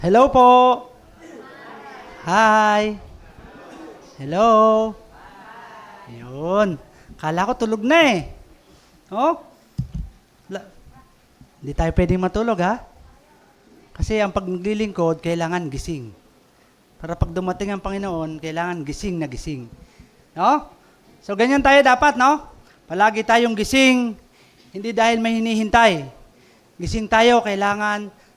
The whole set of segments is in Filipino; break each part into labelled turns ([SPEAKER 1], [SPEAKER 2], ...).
[SPEAKER 1] Hello po. Hi. Hello. Yun. Kala ko tulog na eh. Oh? La- Hindi tayo pwedeng matulog ha? Kasi ang pag naglilingkod, kailangan gising. Para pag dumating ang Panginoon, kailangan gising na gising. No? So ganyan tayo dapat, no? Palagi tayong gising, hindi dahil may hinihintay. Gising tayo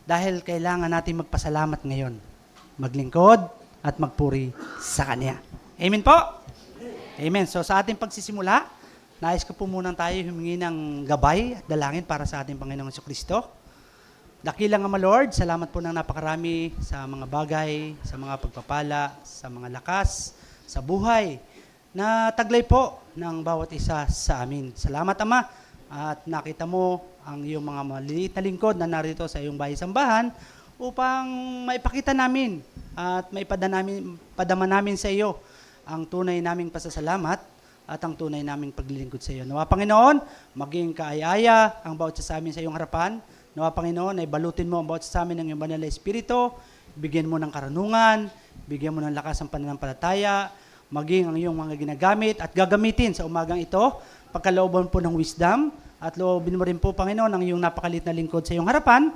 [SPEAKER 1] dahil kailangan natin magpasalamat ngayon. Maglingkod at magpuri sa Kanya. Amen po? Amen. So sa ating pagsisimula, nais ko po muna tayo humingi ng gabay at dalangin para sa ating Panginoong Jesucristo. Dakilang Ama Lord, salamat po ng napakarami sa mga bagay, sa mga pagpapala, sa mga lakas, sa buhay, na taglay po ng bawat isa sa amin. Salamat Ama, at nakita mo ang iyong mga maliit na lingkod na narito sa iyong bahay-sambahan upang maipakita namin at padama namin sa iyo ang tunay naming pasasalamat at ang tunay naming paglilingkod sa iyo. Nawa Panginoon, maging kaaya-aya ang bawat isa sa amin sa iyong harapan. Nawa Panginoon, ay balutin mo ang bawat isa sa amin ng iyong banal na Espiritu, bigyan mo ng karunungan, bigyan mo ng lakas ang pananampalataya, maging ang iyong mga ginagamit at gagamitin sa umagang ito, pagkalooban po ng wisdom, at loobin mo rin po, Panginoon, ang iyong napakalit na lingkod sa iyong harapan,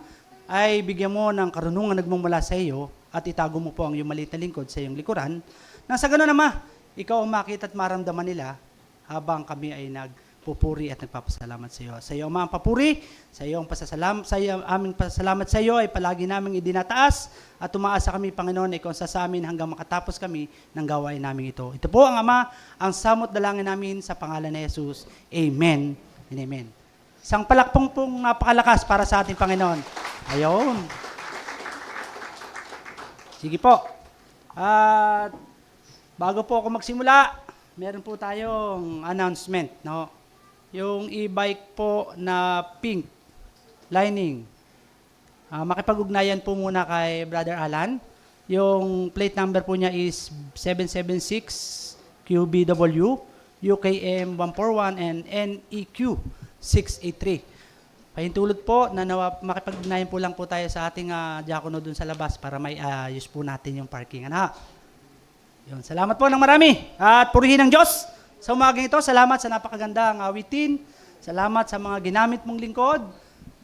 [SPEAKER 1] ay bigyan mo ng karunungan nagmumula sa iyo, at itago mo po ang iyong maliit na lingkod sa iyong likuran, na sa gano'n Ama, ikaw ang makita at maramdaman nila habang kami ay nagpupuri at nagpapasalamat sa iyo. Sa iyo, Ama, ang papuri, sa iyo ang pasasalamat, sa iyo, aming pasasalamat sa iyo ay palagi naming idinataas at tumaasa kami, Panginoon, ikaw sa amin hanggang makatapos kami ng gawain namin ito. Ito po ang Ama, ang samot dalangin namin sa pangalan ni Jesus. Amen and amen. Isang palakpong pong napakalakas para sa ating Panginoon. Ayun. Sige po. At bago po ako magsimula, meron po tayong announcement, no? Yung e-bike po na pink lining. Makipag-ugnayan po muna kay Brother Alan. Yung plate number po niya is 776 QBW, UKM 141, and NEQ 683. Pahintulot po na makipag-ugnayan po lang po tayo sa ating diakono dun sa labas para may ayos po natin yung parking. Yun, salamat po ng marami at purihin ng Diyos sa umagang ito. Salamat sa napakagandang awitin. Salamat sa mga ginamit mong lingkod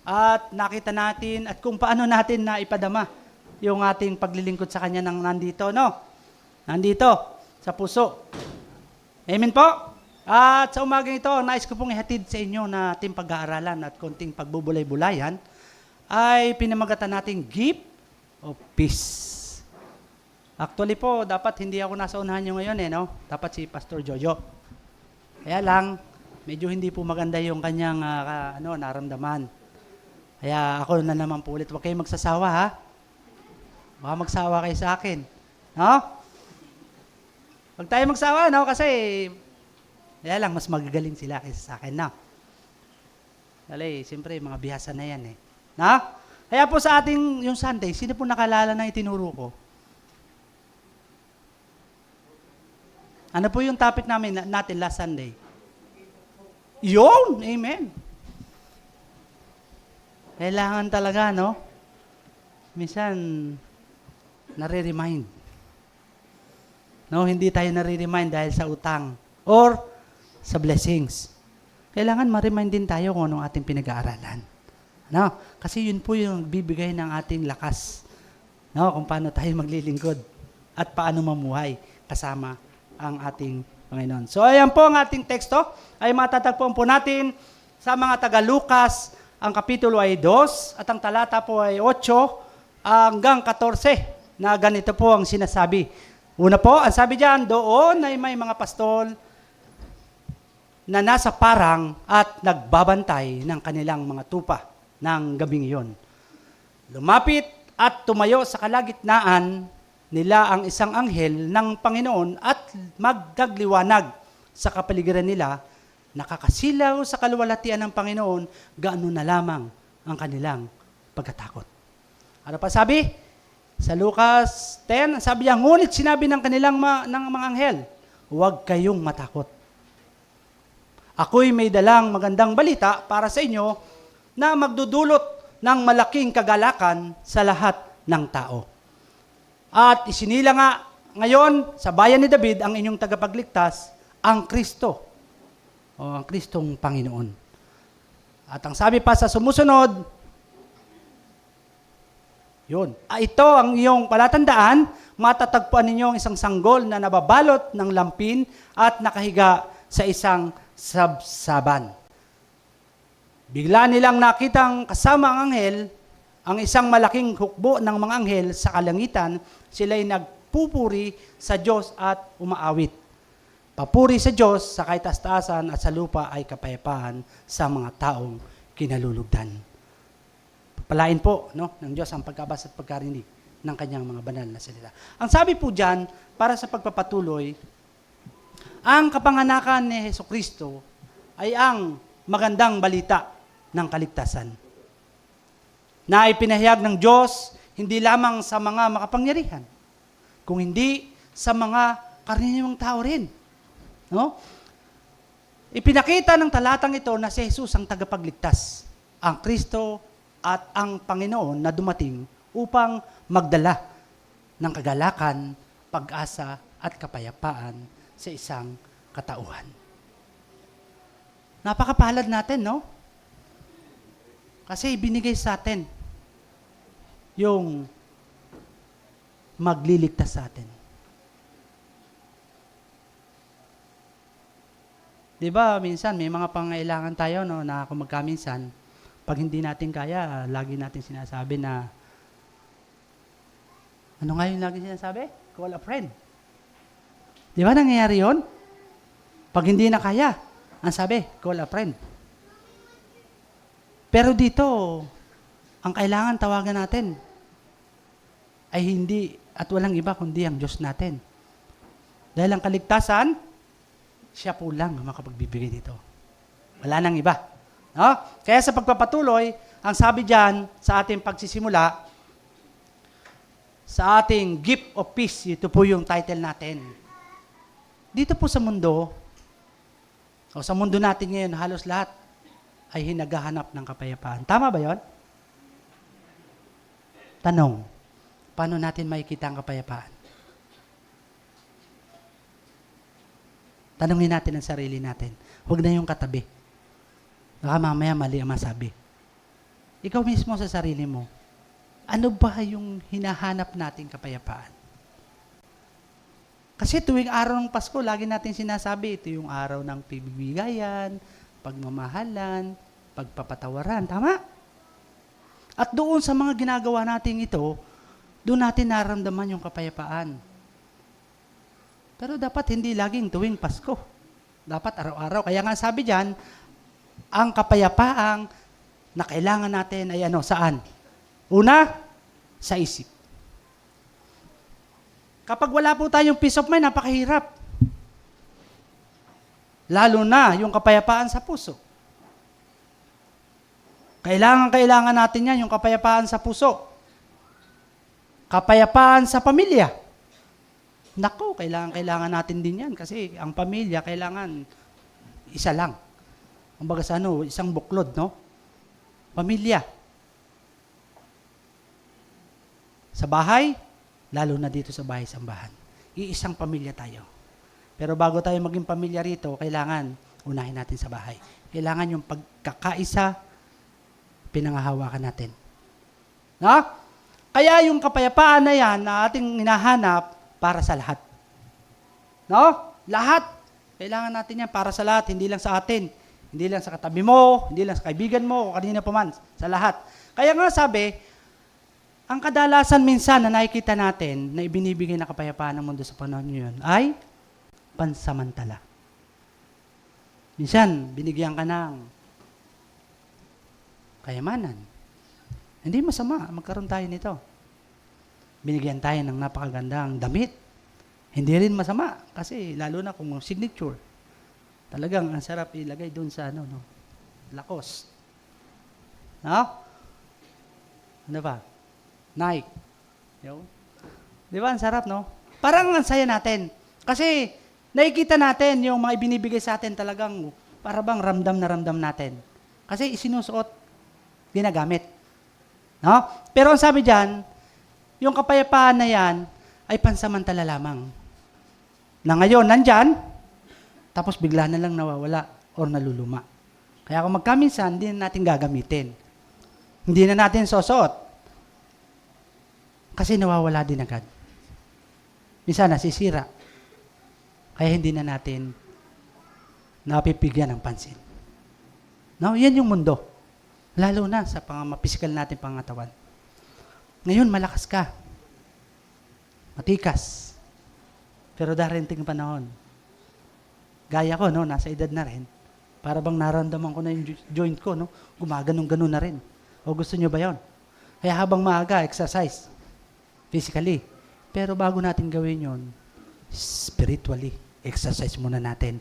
[SPEAKER 1] at nakita natin at kung paano natin na ipadama yung ating paglilingkod sa Kanya ng nandito, no? Nandito, sa puso. Amen po? At sa umagang ito, nais ko pong ihatid sa inyo na ating pag-aaralan at konting pagbubulay-bulayan ay pinamagatan nating gift of peace. Actually po, dapat hindi ako nasa unahan nyo ngayon no? Dapat si Pastor Jojo. Kaya lang, medyo hindi po maganda yung kanyang naramdaman. Kaya ako na naman po ulit. Huwag kayong magsasawa ha. Baka magsawa kayo sa akin. No? Huwag tayo magsawa, no? Kasi, kaya lang, mas magagaling sila kaysa sa akin, no? Dali, siyempre, mga bihasa na yan No? Kaya po sa ating, yung Sunday, sino po nakalala na itinuro ko? Ano po yung topic natin last Sunday? Yun! Amen! Kailangan talaga, no? Minsan, nare-remind. No, hindi tayo nare-remind dahil sa utang or sa blessings. Kailangan ma-remind din tayo kung anong ating pinag-aaralan. No? Kasi yun po yung bibigay ng ating lakas. No? Kung paano tayo maglilingkod at paano mamuhay kasama ang ating Panginoon. So ayan po ang ating teksto ay matatagpuan po natin sa mga taga-Lukas. Ang kapitulo ay 2 at ang talata po ay 8 hanggang 14 na ganito po ang sinasabi. Una po, ang sabi diyan, doon ay may mga pastol na nasa parang at nagbabantay ng kanilang mga tupa ng gabing iyon. Lumapit at tumayo sa kalagitnaan nila ang isang anghel ng Panginoon at magdagliwanag sa kapaligiran nila, nakakasilaw sa kaluwalhatian ng Panginoon, gaano na lamang ang kanilang pagkatakot. Ano pa sabi? Sa Lucas 10, sabi niya, ngunit sinabi ng kanilang ng mga anghel, huwag kayong matakot. Ako'y may dalang magandang balita para sa inyo na magdudulot ng malaking kagalakan sa lahat ng tao. At isinila nga ngayon sa bayan ni David ang inyong tagapagligtas, ang Kristo. O ang Kristong Panginoon. At ang sabi pa sa sumusunod, yun. Ito ang iyong palatandaan, matatagpuan ninyo ang isang sanggol na nababalot ng lampin at nakahiga sa isang sabsaban. Bigla nilang nakitang kasama ang anghel, ang isang malaking hukbo ng mga anghel sa kalangitan, sila'y nagpupuri sa Diyos at umaawit. Papuri sa Diyos sa kaitaas-taasan at sa lupa ay kapayapaan sa mga taong kinalulugdan. Palain po ng Diyos ang pagkabasa at pagkarinig ng kanyang mga banal na salita. Ang sabi po dyan, para sa pagpapatuloy, ang kapanganakan ni Hesukristo ay ang magandang balita ng kaligtasan na ipinahayag ng Diyos hindi lamang sa mga makapangyarihan, kung hindi sa mga karaniwang tao rin. No? Ipinakita ng talatang ito na si Jesus ang tagapagligtas, ang Kristo at ang Panginoon na dumating upang magdala ng kagalakan, pag-asa at kapayapaan sa isang katauhan. Napakapalad natin, no? Kasi ibinigay sa atin yung magliligtas sa atin. Di ba, minsan may mga pangailangan tayo, no, na kung magkaminsan, pag hindi natin kaya, lagi natin sinasabi na, ano nga yung lagi sinasabi? Call a friend. Di ba nangyayari yun? Pag hindi na kaya, ang sabi, call a friend. Pero dito, ang kailangan tawagan natin ay hindi at walang iba kundi ang Diyos natin. Dahil ang kaligtasan, siya po lang ang makapagbibigay dito. Wala nang iba. No? Kaya sa pagpapatuloy, ang sabi diyan sa ating pagsisimula, sa ating gift of peace, ito po yung title natin. Dito po sa mundo, o sa mundo natin ngayon, halos lahat ay hinagahanap ng kapayapaan. Tama ba yon? Tanong, paano natin makikita ang kapayapaan? Tanungin natin ang sarili natin. Huwag na yung katabi. Baka mamaya mali ang masabi. Ikaw mismo sa sarili mo, ano ba yung hinahanap nating kapayapaan? Kasi tuwing araw ng Pasko, lagi natin sinasabi, ito yung araw ng pagbibigayan, pagmamahalan, pagpapatawaran. Tama? At doon sa mga ginagawa natin ito, doon natin naramdaman yung kapayapaan. Pero dapat hindi laging tuwing Pasko. Dapat araw-araw. Kaya nga sabi diyan, ang kapayapaang na kailangan natin ay ano, saan? Una, sa isip. Kapag wala po tayong peace of mind, napakahirap. Lalo na yung kapayapaan sa puso. Kailangan natin yan, yung kapayapaan sa puso. Kapayapaan sa pamilya. Naku, kailangan natin din yan kasi ang pamilya kailangan isa lang. Kumbaga sa isang buklod, no? Pamilya. Sa bahay, lalo na dito sa bahay-sambahan. Iisang pamilya tayo. Pero bago tayo maging pamilya rito, kailangan unahin natin sa bahay. Kailangan yung pagkakaisa, pinangahawakan natin. No? Kaya yung kapayapaan na yan na ating hinahanap, para sa lahat. No? Lahat. Kailangan natin yan para sa lahat, hindi lang sa atin. Hindi lang sa katabi mo, hindi lang sa kaibigan mo, o kanina pa man, sa lahat. Kaya nga sabi, ang kadalasan minsan na nakikita natin na ibinibigay na kapayapaan ng mundo sa panahon ngayon ay pansamantala. Minsan, binigyan ka ng kayamanan. Hindi masama, magkaroon tayo nito. Binigyan tayo ng napakagandang damit. Hindi rin masama kasi lalo na kung signature. Talagang ang sarap ilagay doon sa Lacoste. No? Ano ba? Nike. Di ba? Ang sarap, no? Parang ang saya natin. Kasi nakikita natin yung mga ibinibigay sa atin talagang para bang ramdam na ramdam natin. Kasi isinusuot, ginagamit. No? Pero ang sabi diyan, yung kapayapaan na yan, ay pansamantala lamang. Na ngayon, nandyan, tapos bigla na lang nawawala or naluluma. Kaya kung magkaminsan, hindi na natin gagamitin. Hindi na natin susuot. Kasi nawawala din agad. Minsan nasisira. Kaya hindi na natin napipigyan ng pansin. No, yan yung mundo. Lalo na sa physical natin pangatawan. Ngayon, malakas ka. Matikas. Pero darating panahon. Gaya ko, no, nasa edad na rin. Para bang naramdaman ko na yung joint ko, no? Gumaganong-ganon na rin. O gusto nyo ba yon? Kaya habang maaga, exercise. Physically. Pero bago natin gawin yon, spiritually, exercise muna natin.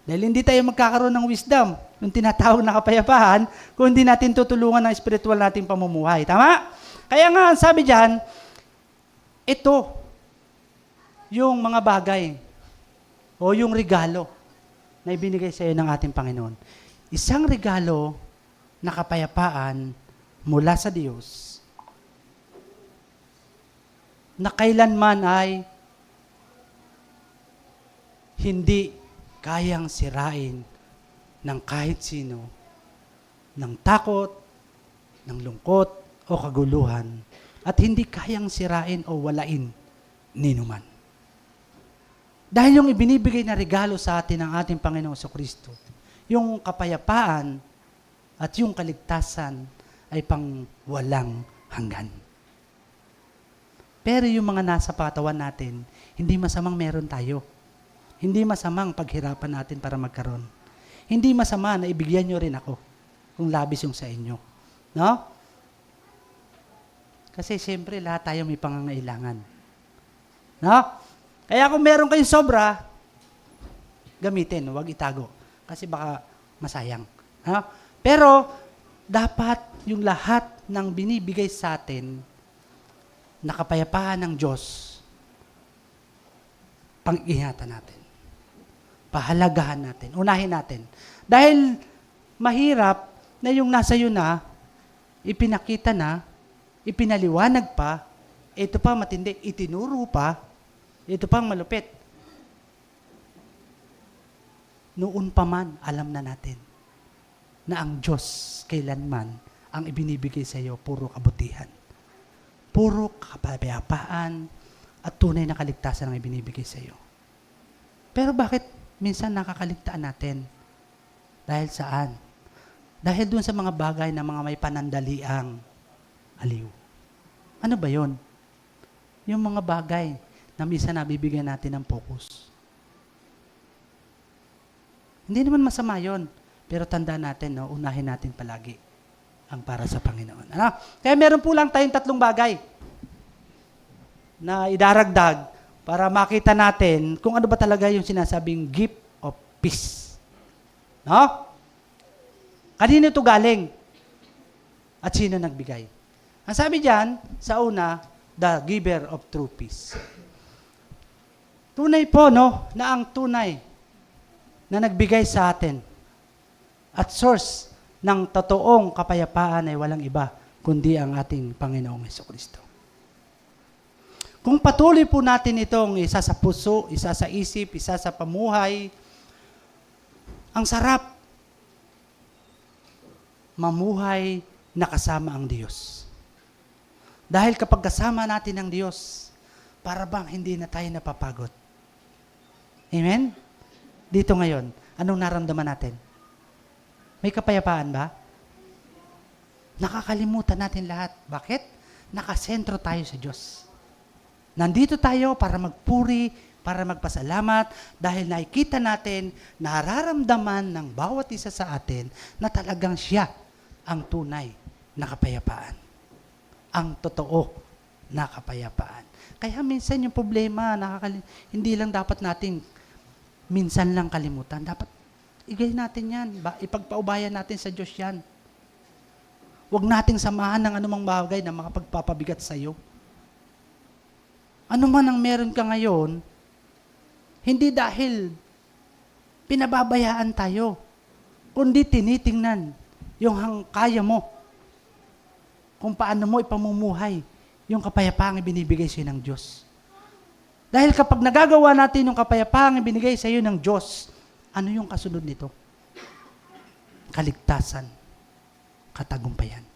[SPEAKER 1] Dahil hindi tayo magkakaroon ng wisdom, yung tinatawag na kapayapaan, kung hindi natin tutulungan ng spiritual nating pamumuhay. Tama? Kaya nga, sabi diyan, ito, yung mga bagay, o yung regalo, na ibinigay sa iyo ng ating Panginoon. Isang regalo na kapayapaan mula sa Diyos, na kailanman ay hindi kayang sirain ng kahit sino, ng takot, ng lungkot, o kaguluhan, at hindi kayang sirain o walain ni numan. Dahil yung ibinibigay na regalo sa atin ng ating Panginoong Kristo, yung kapayapaan at yung kaligtasan ay pang walang hanggan. Pero yung mga nasa patawan natin, hindi masamang meron tayo. Hindi masamang paghirapan natin para magkaroon. Hindi masama na ibigyan nyo rin ako kung labis yung sa inyo. No? Kasi siyempre lahat tayo may pangangailangan. No? Kaya kung meron kayong sobra, gamitin, huwag itago. Kasi baka masayang. No? Pero dapat yung lahat ng binibigay sa atin na kapayapaan ng Diyos, pang-ingatan natin. Pahalagahan natin. Unahin natin. Dahil mahirap na yung nasa iyo na, ipinakita na, ipinaliwanag pa, ito pa matindi, itinuro pa, ito pang malupit. Noon pa man, alam na natin na ang Diyos kailanman ang ibinibigay sa iyo puro kabutihan. Puro kapayapaan at tunay na kaligtasan ang ibinibigay sa iyo. Pero bakit minsan nakakaligtaan natin? Dahil saan? Dahil doon sa mga bagay na mga may panandaliang aliw. Ano ba yon? Yung mga bagay na minsan nabibigyan natin ng focus. Hindi naman masama yon, pero tandaan natin, no, unahin natin palagi ang para sa Panginoon. Ano? Kaya meron po lang tayong 3 bagay na idaragdag para makita natin kung ano ba talaga yung sinasabing gift of peace. No? Kanino ito galing? At sino nagbigay? Ang sabi diyan, sa una, the giver of true peace. Tunay po, no, na ang tunay na nagbigay sa atin at source ng totoong kapayapaan ay walang iba kundi ang ating Panginoong Jesucristo. Kung patuloy po natin itong isa sa puso, isa sa isip, isa sa pamuhay, ang sarap mamuhay na kasama ang Diyos. Dahil kapag kasama natin ang Diyos, para bang hindi na tayo napapagod. Amen? Dito ngayon, anong naramdaman natin? May kapayapaan ba? Nakakalimutan natin lahat. Bakit? Nakasentro tayo sa Diyos. Nandito tayo para magpuri, para magpasalamat, dahil nakikita natin, nararamdaman ng bawat isa sa atin na talagang siya ang tunay na kapayapaan. Ang totoo na kapayapaan. Kaya minsan yung problema, hindi lang dapat nating minsan lang kalimutan. Dapat igay natin yan. Ipagpaubayan natin sa Diyos yan. Huwag nating samahan ng anumang bagay na makapagpapabigat sa iyo. Ano man ang meron ka ngayon, hindi dahil pinababayaan tayo, kundi tinitingnan yung kaya mo, kung paano mo ipamumuhay yung kapayapaang ibinibigay sa'yo ng Diyos. Dahil kapag nagagawa natin yung kapayapaang ibinigay sa iyo ng Diyos, ano yung kasunod nito? Kaligtasan, katagumpayan.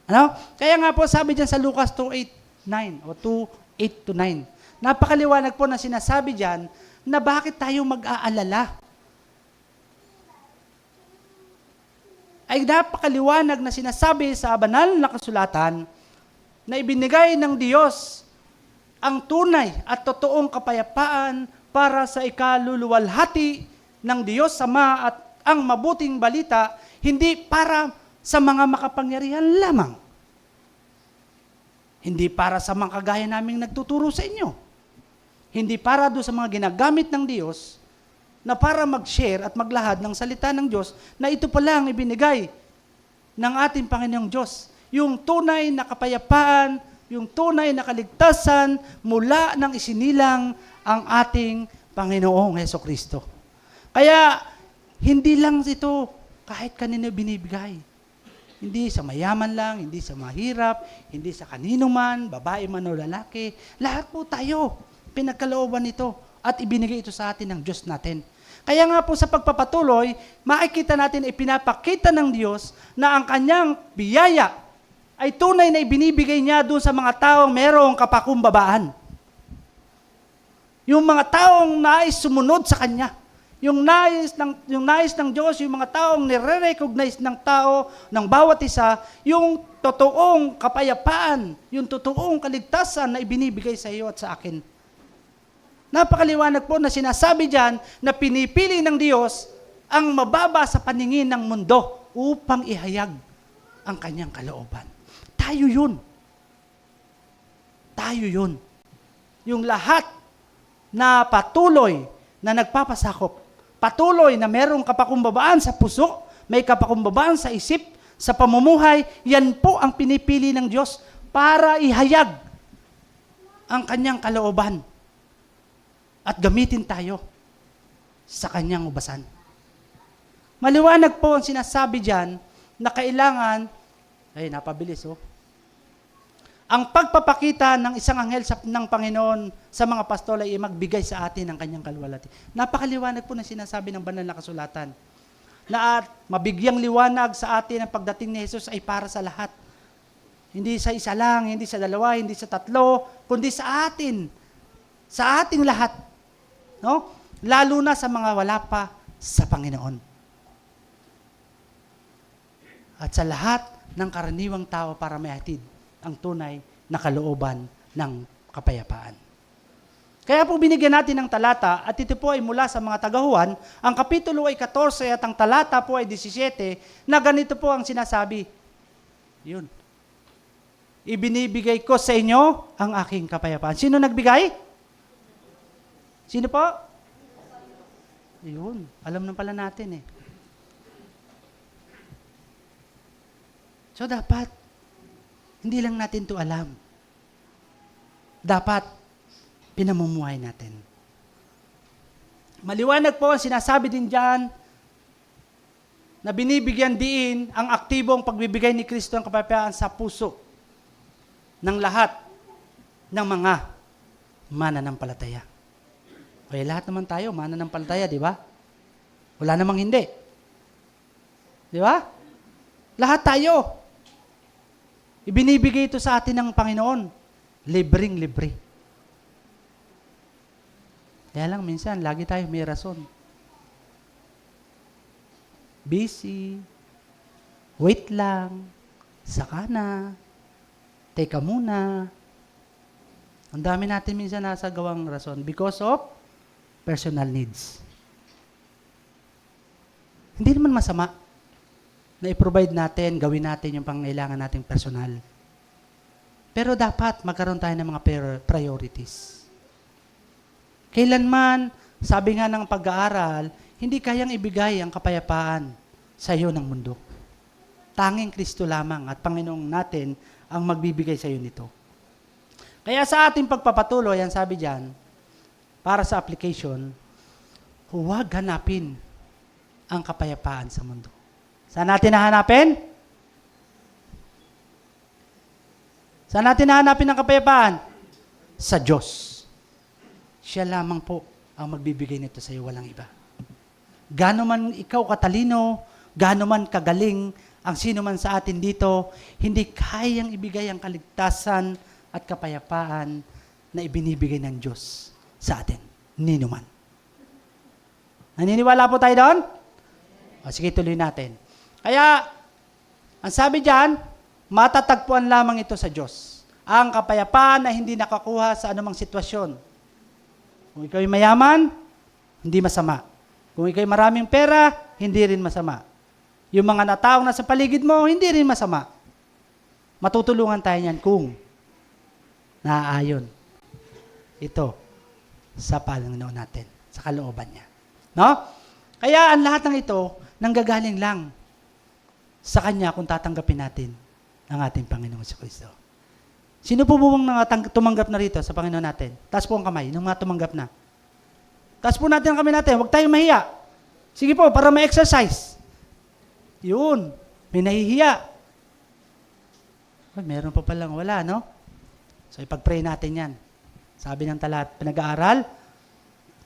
[SPEAKER 1] Ano? Kaya nga po sabi diyan sa Lucas 2:8-9 o 2:8-9, napakaliwanag po na sinasabi diyan na bakit tayo mag-aalala. Ay napakaliwanag na sinasabi sa banal na kasulatan na ibinigay ng Diyos ang tunay at totoong kapayapaan para sa ikaluluwalhati ng Diyos Ama at ang mabuting balita, hindi para sa mga makapangyarihan lamang. Hindi para sa mga kagaya naming nagtuturo sa inyo. Hindi para doon sa mga ginagamit ng Diyos na para mag-share at maglahad ng salita ng Diyos na ito pala ang ibinigay ng ating Panginoong Diyos. Yung tunay na kapayapaan, yung tunay na kaligtasan mula nang isinilang ang ating Panginoong Hesukristo. Kaya, hindi lang ito kahit kanino binibigay. Hindi sa mayaman lang, hindi sa mahirap, hindi sa kanino man, babae man o lalaki. Lahat po tayo, pinagkalooban nito at ibinigay ito sa atin ng Diyos natin. Kaya nga po sa pagpapatuloy, makikita natin ipinapakita ng Diyos na ang kanyang biyaya ay tunay na ibinibigay niya doon sa mga taong merong kapakumbabaan. Yung mga taong nais sumunod sa Kanya. Yung nais ng Diyos, yung mga taong nire-recognize ng tao, ng bawat isa, yung totoong kapayapaan, yung totoong kaligtasan na ibinibigay sa iyo at sa akin. Napakaliwanag po na sinasabi diyan na pinipili ng Diyos ang mababa sa paningin ng mundo upang ihayag ang kanyang kalooban. Tayo yun. Tayo yun. Yung lahat na patuloy na nagpapasakop, patuloy na merong kapakumbabaan sa puso, may kapakumbabaan sa isip, sa pamumuhay, yan po ang pinipili ng Diyos para ihayag ang kanyang kalooban at gamitin tayo sa kanyang ubasan. Maliwanag po ang sinasabi diyan na kailangan, ay napabilis oh, ang pagpapakita ng isang anghel ng Panginoon sa mga pastol ay magbigay sa atin ng kanyang kaluwalhati. Napakaliwanag po na sinasabi ng banal na kasulatan na at mabigyang liwanag sa atin ang pagdating ni Jesus ay para sa lahat. Hindi sa isa lang, hindi sa dalawa, hindi sa tatlo, kundi sa atin. Sa ating lahat. No? Lalo na sa mga wala pa sa Panginoon. At sa lahat ng karaniwang tao para maihatid ang tunay na kalooban ng kapayapaan. Kaya po binigyan natin ng talata at ito po ay mula sa mga tagahuan. Ang kapitulo ay 14 at ang talata po ay 17 na ganito po ang sinasabi. Yun. Ibinibigay ko sa inyo ang aking kapayapaan. Sino nagbigay? Sino po? Yun. Alam na pala natin eh. So dapat, hindi lang natin to alam. Dapat, pinamumuhay natin. Maliwanag po ang sinasabi din dyan na binibigyan din ang aktibong pagbibigay ni Kristo ng kapayapaan sa puso ng lahat ng mga mananampalataya. Okay, lahat naman tayo, mananampalataya, di ba? Wala namang hindi. Di ba? Lahat tayo. Ibinibigay ito sa atin ng Panginoon. Libreng-libre. Kaya lang minsan, lagi tayo may rason. Busy. Wait lang. Saka na. Teka muna. Ang dami natin minsan nasa gawang rason because of personal needs. Hindi naman masama na i-provide natin, gawin natin yung pangailangan nating personal. Pero dapat magkaroon tayo ng mga priorities. Kailanman, sabi nga ng pag-aaral, hindi kayang ibigay ang kapayapaan sa iyo ng mundo. Tanging Kristo lamang at Panginoong natin ang magbibigay sa iyo nito. Kaya sa ating pagpapatuloy, ang sabi diyan, para sa application, huwag hanapin ang kapayapaan sa mundo. Saan natin nahanapin? Saan natin nahanapin ang kapayapaan? Sa Diyos. Siya lamang po ang magbibigay nito sa iyo, walang iba. Gaano man ikaw katalino, gaano man kagaling, ang sino man sa atin dito, hindi kayang ibigay ang kaligtasan at kapayapaan na ibinibigay ng Diyos sa atin. Nino man. Naniniwala po tayo doon? O, sige, tuloy natin. Kaya, ang sabi diyan, matatagpuan lamang ito sa Diyos. Ang kapayapaan na hindi nakakuha sa anumang sitwasyon. Kung ikaw ay mayaman, hindi masama. Kung ikaw ay maraming pera, hindi rin masama. Yung mga nataong nasa paligid mo, hindi rin masama. Matutulungan tayo niyan kung naaayon ito sa Panginoon natin, sa kalooban niya. No? Kaya ang lahat ng ito, nanggagaling lang sa Kanya kung tatanggapin natin ang ating Panginoong Kristo. Sino po bang tumanggap na rito sa Panginoon natin? Taas po ang kamay, nung mga tumanggap na. Taas po natin ang kamay natin, huwag tayong mahiya. Sige po, para ma-exercise. Yun, may nahihiya. Ay, meron pa palang wala, no? So, ipag-pray natin yan. Sabi ng talat, pinag-aaral,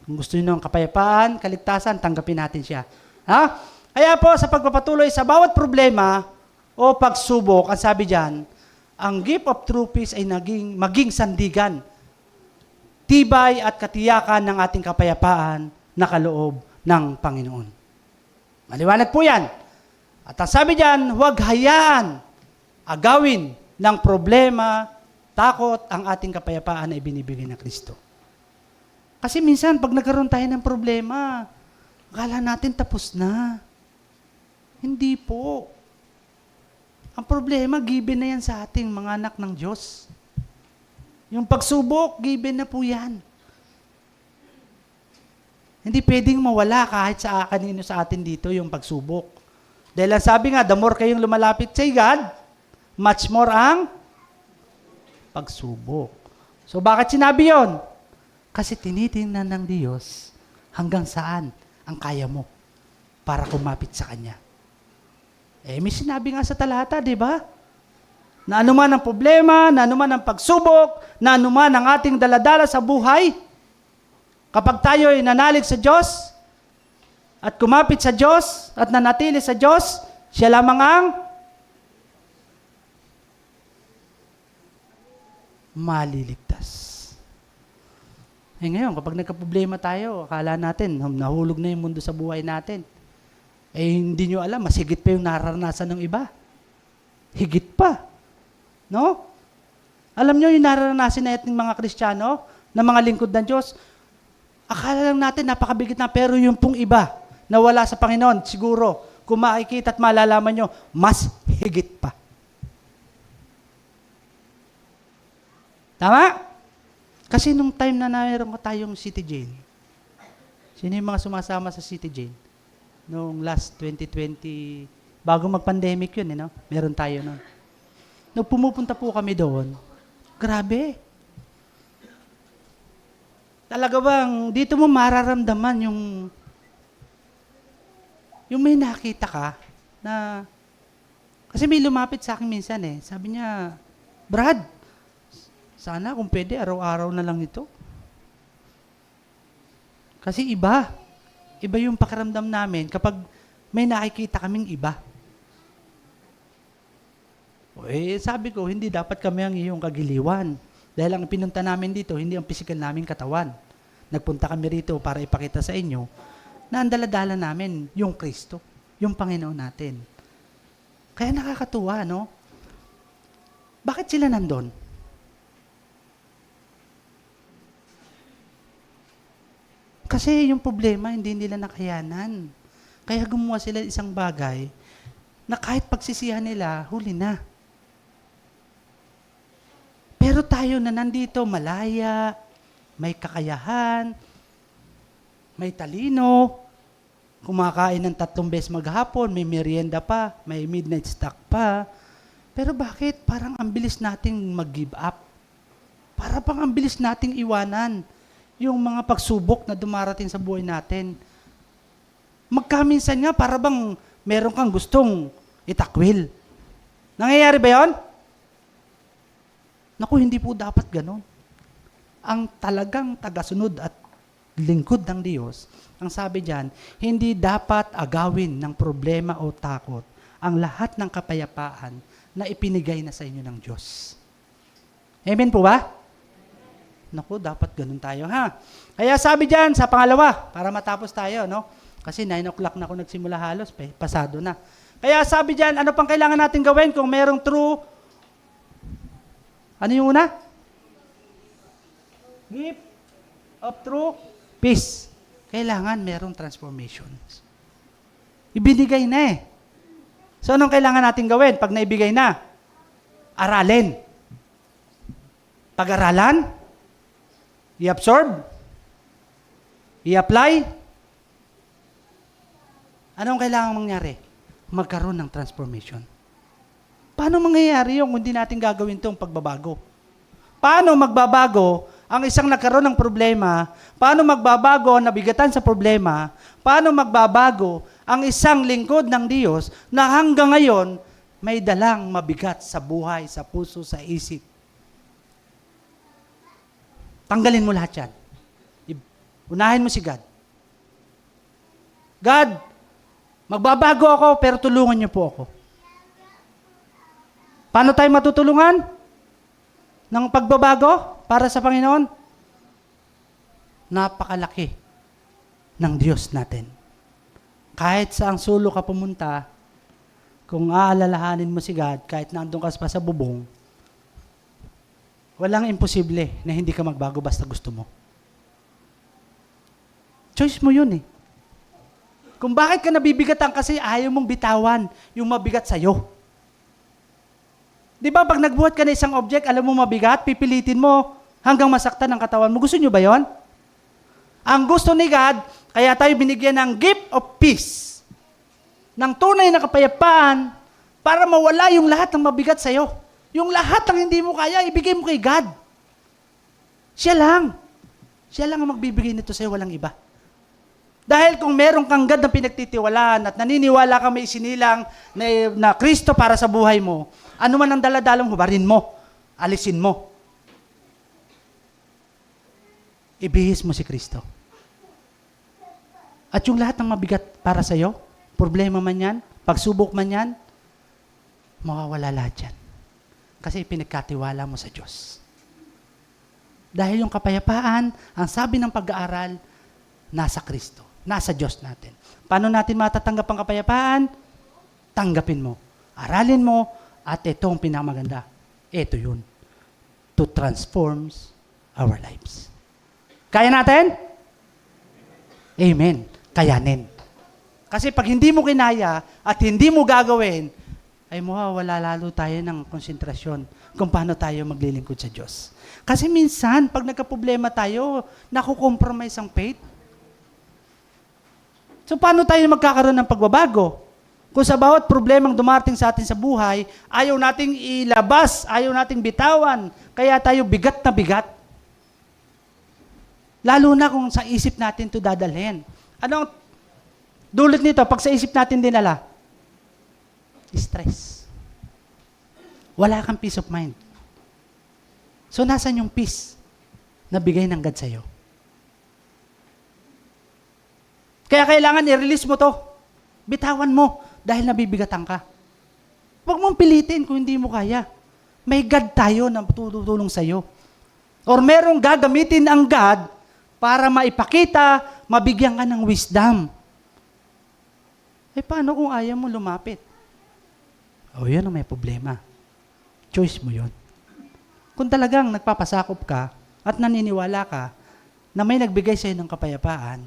[SPEAKER 1] kung gusto niyo ng kapayapaan, kaligtasan, tanggapin natin siya. Ha? Kaya po, sa pagpapatuloy sa bawat problema o pagsubok, ang sabi diyan, ang gift of true peace ay maging sandigan, tibay at katiyakan ng ating kapayapaan na kaloob ng Panginoon. Maliwanag po yan. At ang sabi diyan, huwag hayaan agawin ng problema, takot ang ating kapayapaan na ibinibigay ng Kristo. Kasi minsan, pag nagkaroon tayo ng problema, akala natin tapos na. Hindi po. Ang problema, given na yan sa ating mga anak ng Diyos. Yung pagsubok, given na po yan. Hindi pwedeng mawala kahit sa kanino sa atin dito yung pagsubok. Dahil ang sabi nga, the more kayong lumalapit sa God, much more ang pagsubok. So bakit sinabi yon? Kasi tinitingnan ng Diyos hanggang saan ang kaya mo para kumapit sa Kanya. May sinabi nga sa talata, di ba? Na anuman ang problema, na anuman ang pagsubok, na anuman ang ating daladala sa buhay, kapag tayo ay nanalig sa Diyos, at kumapit sa Diyos, at nanatili sa Diyos, siya lamang ang maliligtas. Ngayon, kapag nagka-problema tayo, akala natin, nahulog na yung mundo sa buhay natin. Hindi nyo alam, mas higit pa yung nararanasan ng iba. Higit pa. No? Alam nyo yung nararanasan na ating mga Kristiyano, na mga lingkod ng Diyos, akala lang natin napakabigit na, pero yung pong iba, na wala sa Panginoon, siguro, kung makikita at malalaman nyo, mas higit pa. Tama? Kasi nung time na mayroon ko tayong City Jail, sino yung mga sumasama sa City Jail? Noong last 2020, bago mag-pandemic yun, no? Meron tayo noon. Nung pumupunta po kami doon, grabe. Talaga bang, dito mo mararamdaman yung may nakita ka na, kasi may lumapit sa akin minsan sabi niya, Brad, sana kung pwede, araw-araw na lang ito. Kasi iba yung pakiramdam namin kapag may nakikita kaming iba. Sabi ko, hindi dapat kami ang iyong kagiliwan. Dahil ang pinunta namin dito, hindi ang physical naming katawan. Nagpunta kami rito para ipakita sa inyo na ang dala-dala namin, yung Kristo, yung Panginoon natin. Kaya nakakatuwa, no? Bakit sila nandun? Kasi yung problema, hindi nila nakayanan. Kaya gumawa sila isang bagay na kahit pagsisihan nila, huli na. Pero tayo na nandito, malaya, may kakayahan, may talino, kumakain ng 3 beses maghapon, may merienda pa, may midnight snack pa. Pero bakit? Parang ang bilis nating mag-give up. Para pang ang bilis nating iwanan yung mga pagsubok na dumarating sa buhay natin. Magkaminsan nga, para bang meron kang gustong itakwil. Nangyayari ba yon? Naku, hindi po dapat ganon. ang talagang tagasunod at lingkod ng Diyos, ang sabi diyan, hindi dapat agawin ng problema o takot ang lahat ng kapayapaan na ipinigay na sa inyo ng Diyos. Amen po ba? Naku, dapat ganun tayo, ha? Kaya sabi diyan sa pangalawa, para matapos tayo, no? Kasi 9 o'clock na ako nagsimula halos, pasado na. Kaya sabi diyan, ano pang kailangan natin gawin kung merong true, ano yung una? Gift of true peace. Kailangan merong transformations. Ibinigay na eh. So, anong kailangan natin gawin pag naibigay na? Aralin. Pag-aralan? I-absorb? I-apply? Anong kailangan mangyari? Magkaroon ng transformation. Paano mangyayari yung hindi natin gagawin itong pagbabago? Paano magbabago ang isang nagkaroon ng problema? Paano magbabago ang nabigatan sa problema? Paano magbabago ang isang lingkod ng Diyos na hanggang ngayon may dalang mabigat sa buhay, sa puso, sa isip? Tanggalin mo lahat yan. Unahin mo si God. God, magbabago ako pero tulungan niyo po ako. Paano tayo matutulungan ng pagbabago para sa Panginoon? Napakalaki ng Diyos natin. Kahit saang sulok ka pumunta, kung aalalahanin mo si God, kahit nandun ka pa sa bubong, walang imposible na hindi ka magbago basta gusto mo. Choice mo yun eh. Kung bakit ka nabibigatan kasi ayaw mong bitawan yung mabigat sa'yo. Di ba pag nagbuhat ka na isang object, alam mo mabigat, pipilitin mo hanggang masaktan ang katawan mo. Gusto nyo ba yon? Ang gusto ni God, kaya tayo binigyan ng gift of peace, ng tunay na kapayapaan para mawala yung lahat ng mabigat sa'yo. Yung lahat ng hindi mo kaya, ibigay mo kay God. Siya lang. Siya lang ang magbibigay nito sa'yo, walang iba. Dahil kung meron kang God na pinagtitiwalaan at naniniwala ka may isinilang na Kristo para sa buhay mo, ano man ang daladalang hubarin mo, alisin mo. Ibihis mo si Kristo. At yung lahat ng mabigat para sa'yo, problema man yan, pagsubok man yan, mawawala lahat yan. Kasi pinagkatiwala mo sa Diyos. Dahil yung kapayapaan, ang sabi ng pag-aaral, nasa Kristo, nasa Diyos natin. Paano natin matatanggap ang kapayapaan? Tanggapin mo. Aralin mo, at ito ang pinakamaganda. Ito yun. To transforms our lives. Kaya natin? Amen. Kayanin. Kasi pag hindi mo kinaya at hindi mo gagawin, ay mawawala lalo tayo ng konsentrasyon kung paano tayo maglilingkod sa Diyos. Kasi minsan, pag nagka-problema tayo, nakukompromise ang faith. So paano tayo magkakaroon ng pagbabago? Kung sa bawat problemang dumating sa atin sa buhay, ayaw nating ilabas, ayaw nating bitawan, kaya tayo bigat na bigat. Lalo na kung sa isip natin ito dadalhin. Anong dulot nito pag sa isip natin dinala? Stress. Wala kang peace of mind. So nasan yung peace na bigay ng God sa'yo? Kaya kailangan i-release mo to. Bitawan mo dahil nabibigatan ka. Huwag mong pilitin kung hindi mo kaya. May God tayo na tutulong sa'yo. Or merong gagamitin ang God para maipakita, mabigyan ka ng wisdom. Eh paano kung ayaw mo lumapit? O yun ang may problema. Choice mo yun. Kung talagang nagpapasakop ka at naniniwala ka na may nagbigay sa'yo ng kapayapaan,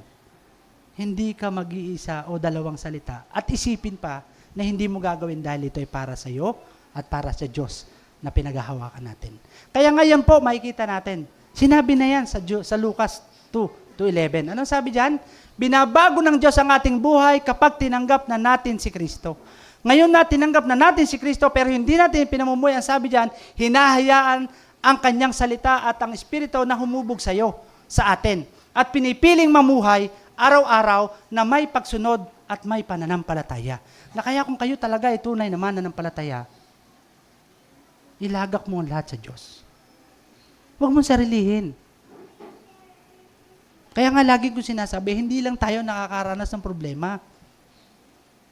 [SPEAKER 1] hindi ka mag-iisa o dalawang salita at isipin pa na hindi mo gagawin dahil ito ay para sa iyo at para sa Diyos na pinaghahawakan natin. Kaya ngayon po, makikita natin, sinabi na yan sa Lucas 2:11. Anong sabi diyan? Binabago ng Diyos ang ating buhay kapag tinanggap na natin si Kristo. Ngayon na tinanggap na natin si Kristo pero hindi natin pinamumuhay, ang sabi diyan, hinahayaan ang kanyang salita at ang Espiritu na humubog sa iyo, sa atin. At pinipiling mamuhay araw-araw na may pagsunod at may pananampalataya. Na kaya kung kayo talaga ay tunay na mananampalataya, ilagak mo ang lahat sa Diyos. Huwag mong sarilihin. Kaya nga lagi ko sinasabi, hindi lang tayo nakakaranas ng problema.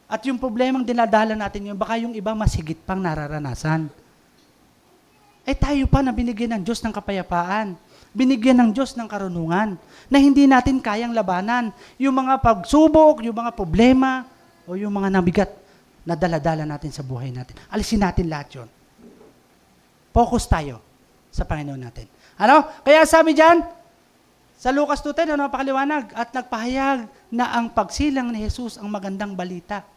[SPEAKER 1] At yung problemang dinadala natin yun, baka yung iba masigit pang nararanasan. Tayo pa na binigyan ng Diyos ng kapayapaan. Binigyan ng Diyos ng karunungan na hindi natin kayang labanan. Yung mga pagsubok, yung mga problema, o yung mga nabigat na dala-dala natin sa buhay natin. Alisin natin lahat yun. Focus tayo sa Panginoon natin. Ano? Kaya sabi dyan, sa Lucas 2:10, napakaliwanag, at nagpahayag na ang pagsilang ni Jesus ang magandang balita.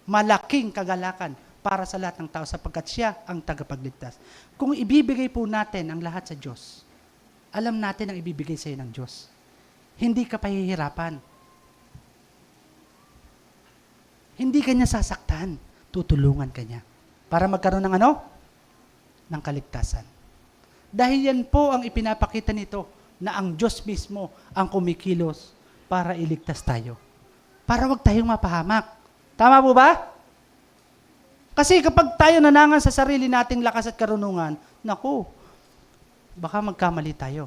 [SPEAKER 1] Malaking kagalakan para sa lahat ng tao sapagkat siya ang tagapagligtas. Kung ibibigay po natin ang lahat sa Diyos, alam natin ang ibibigay sa iyo ng Diyos. Hindi ka pahihirapan. Hindi ka niya sasaktan. Tutulungan ka niya. Para magkaroon ng ano? Ng kaligtasan. Dahil yan po ang ipinapakita nito na ang Diyos mismo ang kumikilos para iligtas tayo. Para wag tayong mapahamak. Tama po ba? Kasi kapag tayo nanangan sa sarili nating lakas at karunungan, naku, baka magkamali tayo.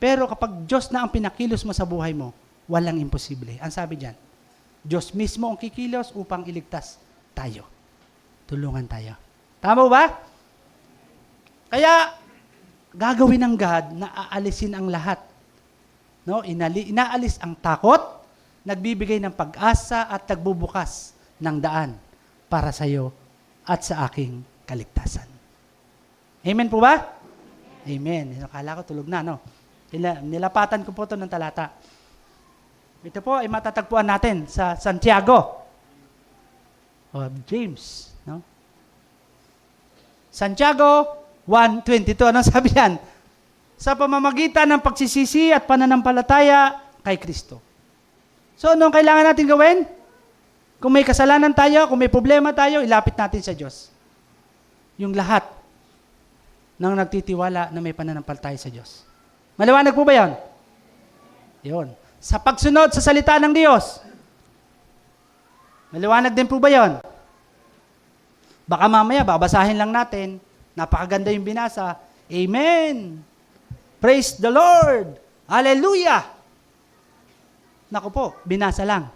[SPEAKER 1] Pero kapag Diyos na ang pinakilos mo sa buhay mo, walang imposible. Ang sabi diyan, Diyos mismo ang kikilos upang iligtas tayo. Tulungan tayo. Tama ba? Kaya, gagawin ng God na aalisin ang lahat. No? Inaalis ang takot, nagbibigay ng pag-asa at nagbubukas ng daan para sa iyo at sa aking kaligtasan. Amen po ba? Amen. Akala ko tulog na, no? Nilapatan ko po ito ng talata. Ito po ay matatagpuan natin sa Santiago o James, no? Santiago 1:22. Anong sabi yan? Sa pamamagitan ng pagsisisi at pananampalataya kay Kristo. So, anong kailangan natin gawin? Kung may kasalanan tayo, kung may problema tayo, ilapit natin sa Diyos. Yung lahat ng nagtitiwala na may pananampalataya sa Diyos. Maliwanag po ba yan? Yun. Sa pagsunod sa salita ng Diyos. Maliwanag din po ba yan? Baka mamaya, babasahin lang natin. Napakaganda yung binasa. Amen! Praise the Lord! Hallelujah! Naku po, binasa lang.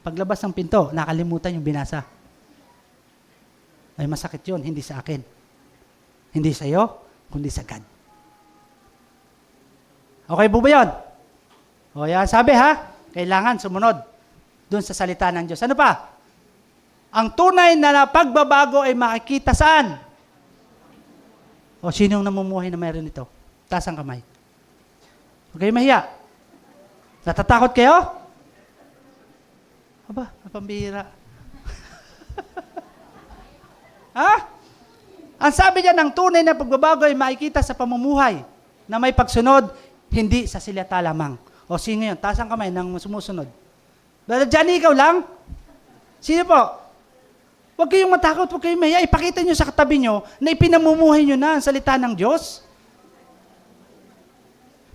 [SPEAKER 1] Paglabas ng pinto, nakalimutan yung binasa. Ay masakit yun, hindi sa akin. Hindi sa iyo, kundi sa God. Okay po ba yun? O yan, sabi ha, kailangan sumunod dun sa salita ng Diyos. Ano pa? Ang tunay na pagbabago ay makikita saan? O sinong namumuhay na mayroon ito? Taas ang kamay. Okay, mahiya. Natatakot kayo? Aba, pambihira. Ha? Ang sabi niya ng tunay na pagbabago ay makikita sa pamumuhay na may pagsunod, hindi sa silata lamang. O sino yun? Taas ang kamay ng sumusunod. Brother Johnny, ikaw lang? Sino po? Huwag kayong matakot, huwag kayong mahiya. Ipakita nyo sa katabi nyo na ipinamumuhay nyo na ang salita ng Diyos.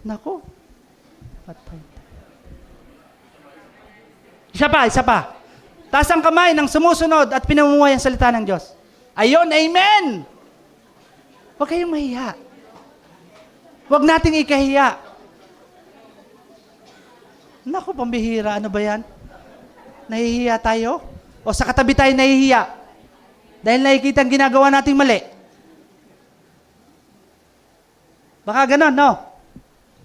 [SPEAKER 1] Nako. Patay. Isa pa. Taas ang kamay ng sumusunod at pinamumuhay ang salita ng Diyos. Ayon, amen! Huwag kayong mahiya. Huwag nating ikahiya. Naku, pambihira. Ano ba yan? Nahihiya tayo? O sa katabi tayo nahihiya? Dahil nakikita ang ginagawa nating mali. Baka ganon, no?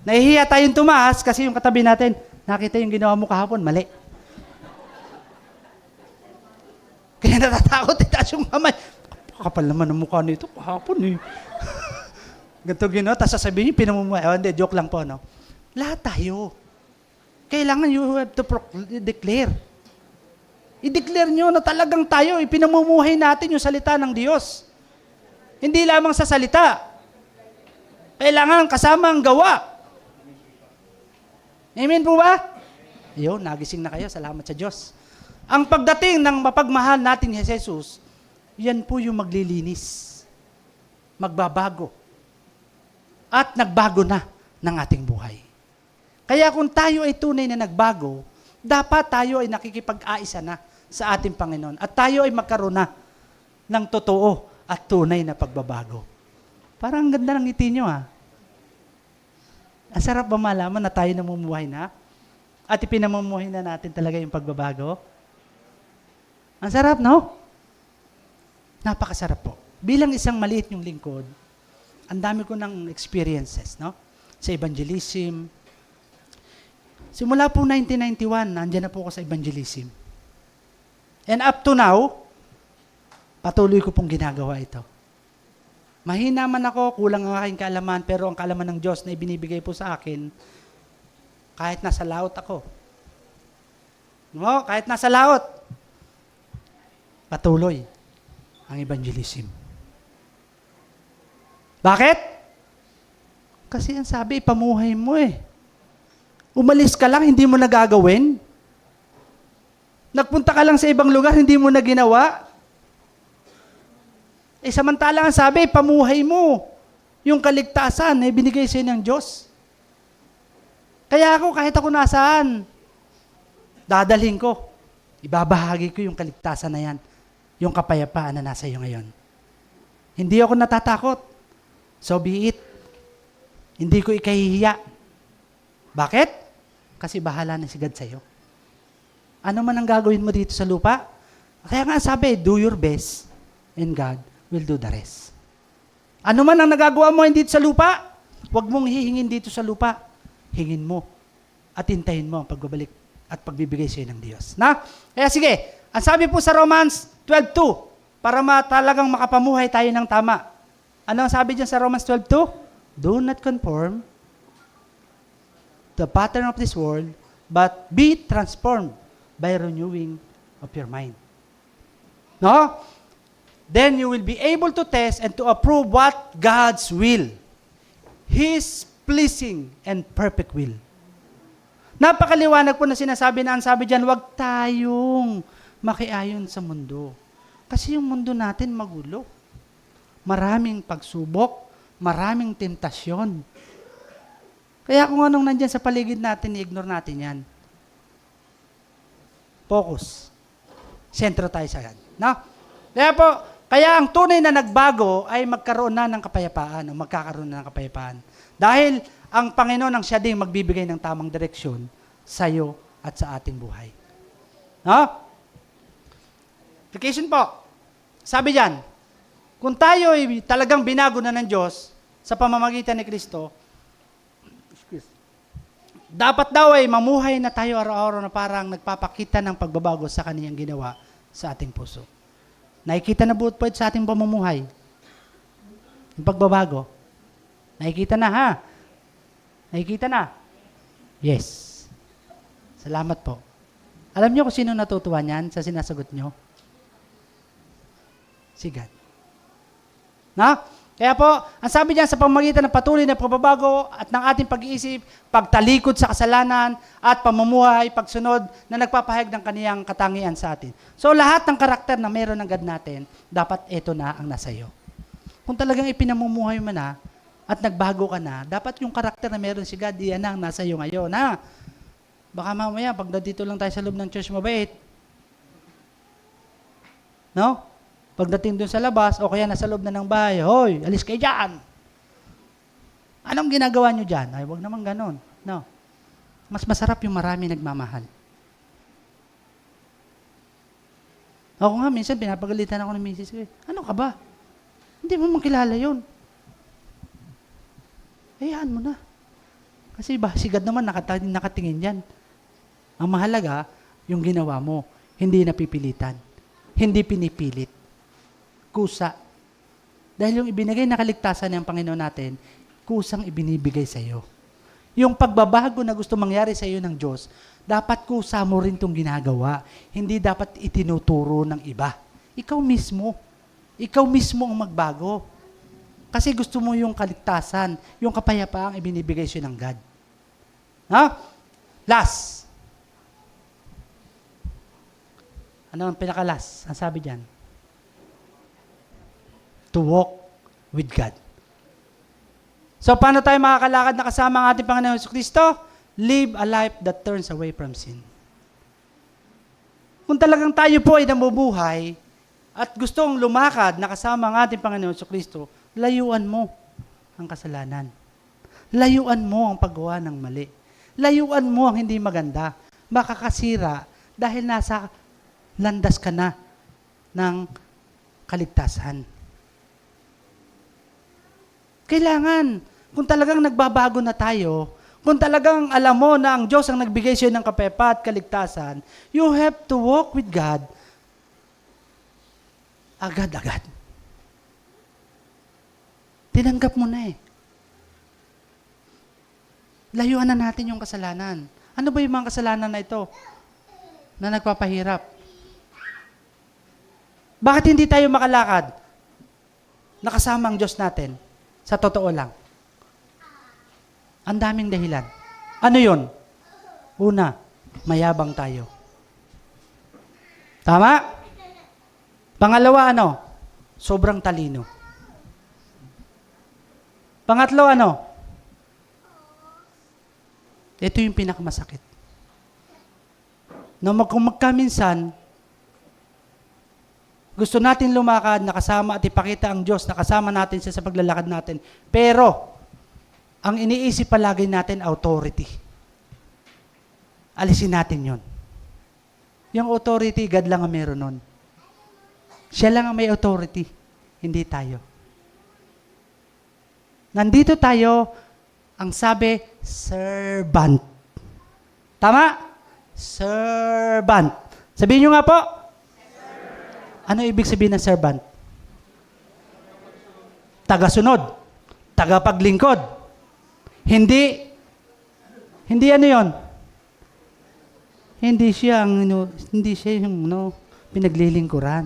[SPEAKER 1] Nahihiya tayong tumaas kasi yung katabi natin, nakita yung ginawa mo kahapon, mali. Kaya natatakot, itaas yung kamay. Kapal naman ang mukha nito, kahapon eh. Ganito ginawa, tapos sasabihin niyo, pinamumuhay. Hindi, joke lang po, no? Lahat tayo. Kailangan you have to declare. I-declare nyo na talagang tayo, ipinamumuhay natin yung salita ng Diyos. Hindi lamang sa salita. Kailangan kasama ang gawa. Amen po ba? Yun, nagising na kayo. Salamat sa Diyos. Ang pagdating ng mapagmahal natin ni Jesus, yan po yung maglilinis. Magbabago. At nagbago na ng ating buhay. Kaya kung tayo ay tunay na nagbago, dapat tayo ay nakikipag-aisa na sa ating Panginoon. At tayo ay magkaroon na ng totoo at tunay na pagbabago. Parang ang ganda ng ngiti nyo, ha? Ang sarap ba malaman na tayo namumuhay na? At ipinamumuhay na natin talaga yung pagbabago? Ang sarap, no? Napakasarap po. Bilang isang maliit yung lingkod, ang dami ko ng experiences, no? Sa evangelism. Simula po 1991, nandiyan na po ako sa evangelism. And up to now, patuloy ko pong ginagawa ito. Mahina man ako, kulang ang aking kaalaman, pero ang kaalaman ng Diyos na ibinibigay po sa akin, kahit nasa laot ako. No? Kahit nasa laot, patuloy ang evangelism. Bakit? Kasi ang sabi, ipamuhay mo eh. Umalis ka lang, hindi mo nagagawin. Nagpunta ka lang sa ibang lugar, hindi mo na ginawa. Eh samantala ang sabi, pamuhay mo. Yung kaligtasan na binigay sa'yo ng Diyos. Kaya ako, kahit ako nasaan, dadalhin ko. Ibabahagi ko yung kaligtasan na yan. Yung kapayapaan na nasa iyo ngayon. Hindi ako natatakot. So be it. Hindi ko ikahihiya. Bakit? Kasi bahala na si God sa'yo. Ano man ang gagawin mo dito sa lupa? Kaya nga sabi, do your best and God will do the rest. Ano man ang nagagawa mo dito sa lupa, huwag mong hihingin dito sa lupa. Hingin mo at hintayin mo ang pagbabalik at pagbibigay sa'yo ng Diyos. Na? Kaya sige, ang sabi po sa Romans 12:2, para talagang makapamuhay tayo ng tama. Ano ang sabi dyan sa Romans 12:2? Do not conform the pattern of this world, but be transformed by renewing of your mind. No? Then you will be able to test and to approve what God's will, His pleasing and perfect will. Napakaliwanag po na sinasabi na ang sabi dyan, huwag tayong makiayon sa mundo. Kasi yung mundo natin magulo. Maraming pagsubok, maraming tentasyon. Kaya kung anong nandyan sa paligid natin, i-ignore natin yan. Focus. Sentro tayo sa yan. No? Kaya ang tunay na nagbago ay magkaroon na ng kapayapaan o magkakaroon na ng kapayapaan. Dahil ang Panginoon ang siya ding magbibigay ng tamang direksyon sa iyo at sa ating buhay. No? Application po. Sabi diyan, kung tayo ay talagang binago na ng Diyos sa pamamagitan ni Kristo, dapat daw ay mamuhay na tayo araw-araw na parang nagpapakita ng pagbabago sa kaniyang ginawa sa ating puso. Nakikita na buot po sa ating pamumuhay. Yung pagbabago. Nakikita na ha? Nakikita na? Yes. Salamat po. Alam niyo kung sino natutuwa niyan sa sinasagot niyo? Si God. Na? Kaya po, ang sabi diyan sa pamamagitan ng patuloy na pagbabago at ng ating pag-iisip, pagtalikod sa kasalanan at pamumuhay, pagsunod na nagpapahayag ng kaniyang katangian sa atin. So lahat ng karakter na meron ng God natin, dapat ito na ang nasa iyo. Kung talagang ipinamumuhay mo na at nagbago ka na, dapat yung karakter na meron si God, iyan ang nasa iyo ngayon. Ha? Baka mamaya, pag dito lang tayo sa loob ng church, mabait. No? Pagdating dun sa labas, o kaya nasa loob na ng bahay, hoy, alis kayo dyan. Anong ginagawa nyo dyan? Ay, wag naman ganon. No. Mas masarap yung marami nagmamahal. Ako nga, minsan pinapagalitan ako ng misis ko. Ano ka ba? Hindi mo makilala yun. Hayaan mo na. Kasi ba, si God naman nakatingin yan. Ang mahalaga, yung ginawa mo, hindi napipilitan. Hindi pinipilit. Kusa. Dahil yung ibinigay na kaligtasan ng Panginoon natin, kusang ibinibigay sa iyo. Yung pagbabago na gusto mangyari sa iyo ng Diyos, dapat kusa mo rin itong ginagawa. Hindi dapat itinuturo ng iba. Ikaw mismo. Ikaw mismo ang magbago. Kasi gusto mo yung kaligtasan, yung kapayapaang ibinibigay sa iyo ng God. Ha? Last. Ano ang pinakalas? Ang sabi diyan? To walk with God. So, paano tayo makakalakad na kasama ang ating Panginoon Jesucristo? Live a life that turns away from sin. Kung talagang tayo po ay namubuhay at gustong lumakad na kasama ang ating Panginoon Jesucristo, layuan mo ang kasalanan. Layuan mo ang paggawa ng mali. Layuan mo ang hindi maganda. Makakasira dahil nasa landas ka na ng kaligtasan. Kailangan, kung talagang nagbabago na tayo, kung talagang alam mo na ang Diyos ang nagbigay sa'yo ng kapayapaan at kaligtasan, you have to walk with God agad-agad. Tinanggap mo na eh. Layuan na natin yung kasalanan. Ano ba yung mga kasalanan na ito na nagpapahirap? Bakit hindi tayo makalakad? Nakasama ang Diyos natin. Sa totoo lang. Ang daming dahilan. Ano yun? Una, mayabang tayo. Tama? Pangalawa, ano? Sobrang talino. Pangatlo, ano? Ito yung pinakamasakit. Kung magkaminsan, gusto natin lumakad, nakasama at ipakita ang Diyos, nakasama natin siya sa paglalakad natin. Pero, ang iniisip palagi natin, authority. Alisin natin yon. Yung authority, God lang ang meron nun. Siya lang ang may authority, hindi tayo. Nandito tayo, ang sabi, servant. Tama? Servant. Sabihin nyo nga po. Ano ibig sabihin ng servant? Tagasunod. Tagapaglingkod. Hindi ano yon? Hindi siya yung pinaglilingkuran.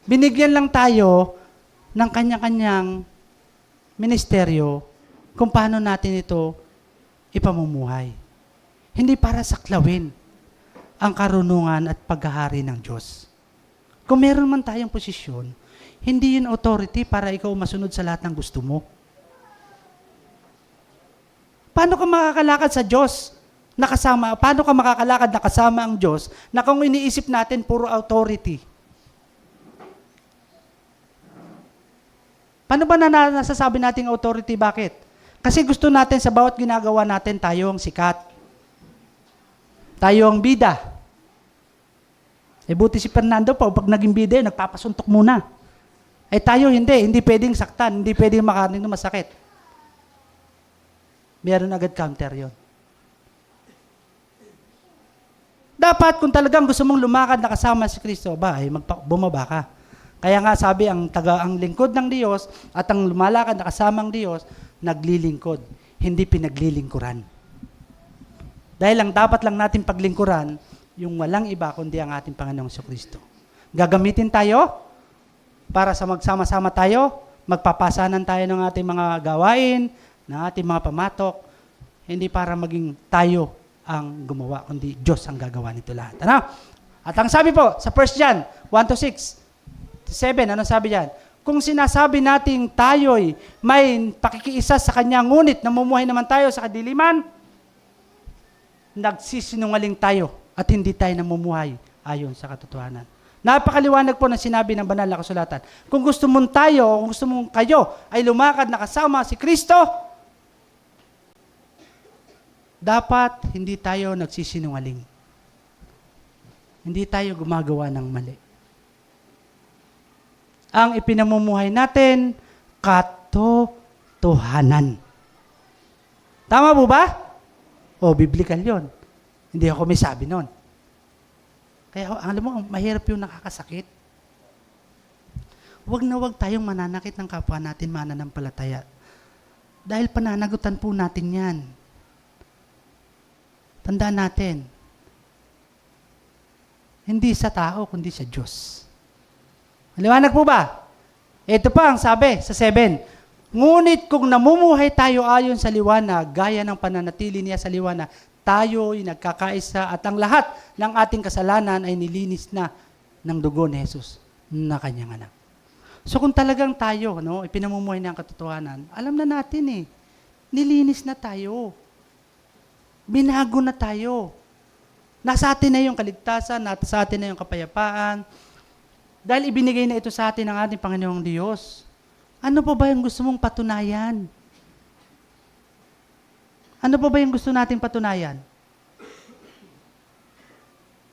[SPEAKER 1] Binigyan lang tayo ng kanya-kanyang ministeryo kung paano natin ito ipamumuhay. Hindi para saklawin ang karunungan at paghahari ng Diyos. Kung meron man tayong posisyon, hindi yun authority para ikaw masunod sa lahat ng gusto mo. Paano ka makakalakad sa Diyos? Paano ka makakalakad nakasama ang Diyos na kung iniisip natin puro authority? Paano ba nasasabi nating authority? Bakit? Kasi gusto natin sa bawat ginagawa natin, tayo ang sikat. Tayo ang bida. Buti si Fernando pa, pag naging bida yun, nagpapasuntok muna. Tayo hindi pwedeng saktan, hindi pwedeng makanin na masakit. Meron agad counter yon. Dapat kung talagang gusto mong lumakad na kasama si Kristo, bumaba ka. Kaya nga sabi, ang lingkod ng Diyos at ang lumalakad na kasamang Diyos, naglilingkod, hindi pinaglilingkuran. Dahil ang dapat lang natin paglingkuran, yung walang iba kundi ang ating Panginoong Kristo. Gagamitin tayo para sa magsama-sama tayo, magpapasanan tayo ng ating mga gawain, ng ating mga pamatok, hindi para maging tayo ang gumawa, kundi Diyos ang gagawa nito lahat. Ano? At ang sabi po, sa 1 John 1-6, 7, ano sabi diyan? Kung sinasabi nating tayo'y may pakikiisa sa Kanya, ngunit namumuhay naman tayo sa kadiliman, nagsisinungaling tayo at hindi tayo namumuhay ayon sa katotohanan. Napakaliwanag po ng sinabi ng banal na kasulatan. Kung gusto mong tayo, kung gusto mong kayo ay lumakad na kasama si Kristo, dapat hindi tayo nagsisinungaling. Hindi tayo gumagawa ng mali. Ang ipinamumuhay natin, katotohanan. Tama po ba? Biblical yon. Hindi ako may sabi nun. Kaya alam mo, mahirap yung nakakasakit. Huwag na huwag tayong mananakit ng kapwa natin mananampalataya. Dahil pananagutan po natin yan. Tandaan natin, hindi sa tao, kundi sa Diyos. Maliwanag po ba? Ito pa ang sabi sa 7. Ngunit kung namumuhay tayo ayon sa liwanag, gaya ng pananatili niya sa liwanag, tayo'y nagkakaisa at ang lahat ng ating kasalanan ay nilinis na ng dugo ni Jesus na kanyang anak. So kung talagang tayo, ipinamumuhay ng katotohanan, alam na natin nilinis na tayo. Binago na tayo. Nasa atin na yung kaligtasan, nasa atin na yung kapayapaan. Dahil ibinigay na ito sa atin ng ating Panginoong Diyos. Ano pa ba yung gusto mong patunayan? Ano pa ba yung gusto nating patunayan?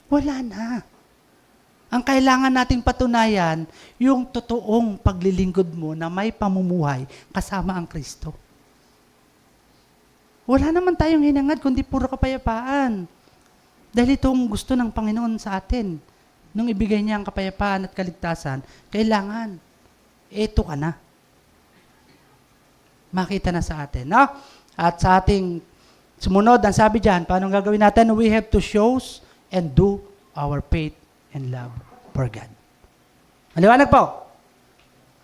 [SPEAKER 1] Wala na. Ang kailangan nating patunayan, yung totoong paglilingkod mo na may pamumuhay kasama ang Kristo. Wala naman tayong hinangad kundi puro kapayapaan. Dahil itong gusto ng Panginoon sa atin. Nung ibigay niya ang kapayapaan at kaligtasan, kailangan, eto ka na. Makita na sa atin. No? At sa ating sumunod, ang sabi dyan, paano gagawin natin? We have to show and do our faith and love for God. Maliwanag po.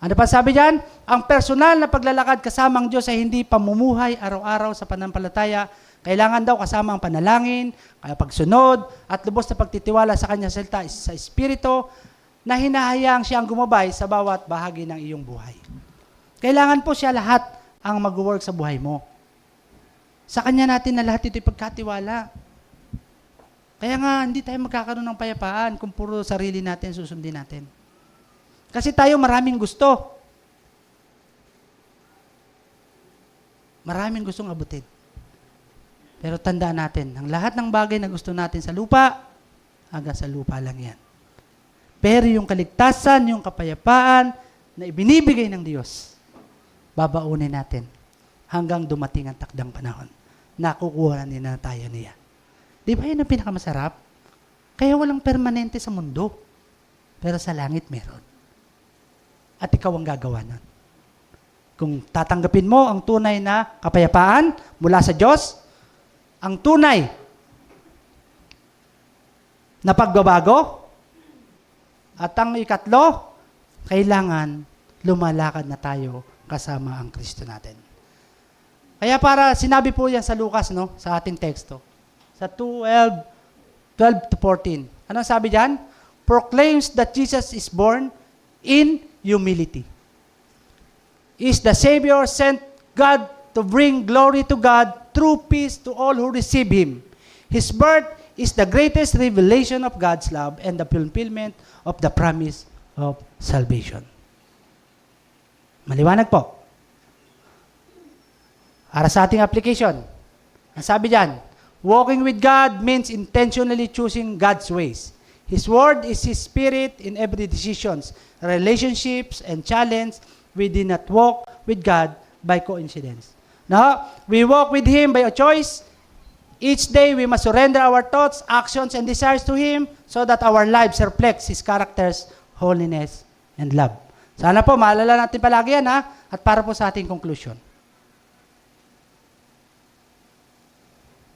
[SPEAKER 1] Ano pa sabi dyan? Ang personal na paglalakad kasama ang Diyos ay hindi pamumuhay araw-araw sa pananampalataya. Kailangan daw kasama ang panalangin, pagsunod, at lubos na pagtitiwala sa Kanyang salita sa Espiritu na hinahayang siyang gumabay sa bawat bahagi ng iyong buhay. Kailangan po siya lahat ang mag-work sa buhay mo. Sa Kanya natin na lahat ito'y pagkatiwala. Kaya nga, hindi tayo magkakaroon ng payapaan kung puro sarili natin susundin natin. Kasi tayo maraming gusto. Maraming gustong abutin. Pero tandaan natin, ang lahat ng bagay na gusto natin sa lupa, hanggang sa lupa lang yan. Pero yung kaligtasan, yung kapayapaan na ibinibigay ng Diyos, babaunin natin hanggang dumating ang takdang panahon. Nakukuha na tayo niya. Di ba yun ang pinakamasarap? Kaya walang permanente sa mundo. Pero sa langit meron. At ikaw ang gagawa nun. Kung tatanggapin mo ang tunay na kapayapaan mula sa Diyos, ang tunay na pagbabago, at ang ikatlo, kailangan lumalakad na tayo kasama ang Kristo natin. Kaya para sinabi po yan sa Lucas, no, sa ating teksto, sa 12-14. Anong sabi diyan? Proclaims that Jesus is born in humility. Is the Savior sent God to bring glory to God, true peace to all who receive Him. His birth is the greatest revelation of God's love and the fulfillment of the promise of salvation. Maliwanag po. Para sa ating application, ang sabi diyan, walking with God means intentionally choosing God's ways. His word is His Spirit in every decisions, relationships, and challenge. We did not walk with God by coincidence. No? We walk with Him by a choice. Each day, we must surrender our thoughts, actions, and desires to Him so that our lives reflects His characters, holiness, and love. Sana po, maalala natin palagi yan, ha? At para po sa ating conclusion.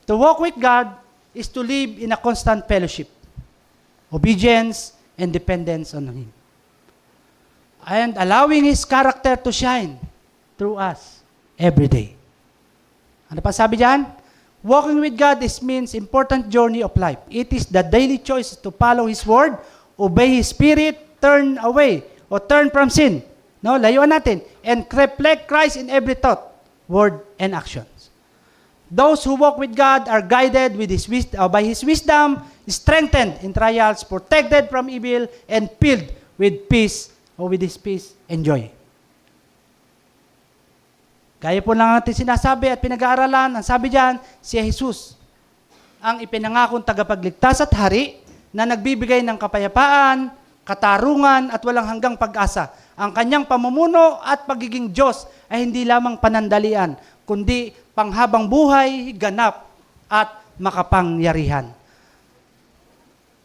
[SPEAKER 1] To walk with God is to live in a constant fellowship, obedience, and dependence on Him. And allowing His character to shine through us every day. Ano pa sabi diyan? Walking with God means important journey of life. It is the daily choice to follow His word, obey His Spirit, turn away or turn from sin. No, layuan natin and reflect Christ in every thought, word, and actions. Those who walk with God are guided with by His wisdom, strengthened in trials, protected from evil, and filled with peace or with His peace and joy. Gaya po lang natin sinasabi at pinag-aaralan, ang sabi diyan, si Jesus, ang ipinangakong tagapagligtas at hari na nagbibigay ng kapayapaan, katarungan at walang hanggang pag-asa. Ang kanyang pamumuno at pagiging Diyos ay hindi lamang panandalian, kundi panghabang buhay, ganap at makapangyarihan.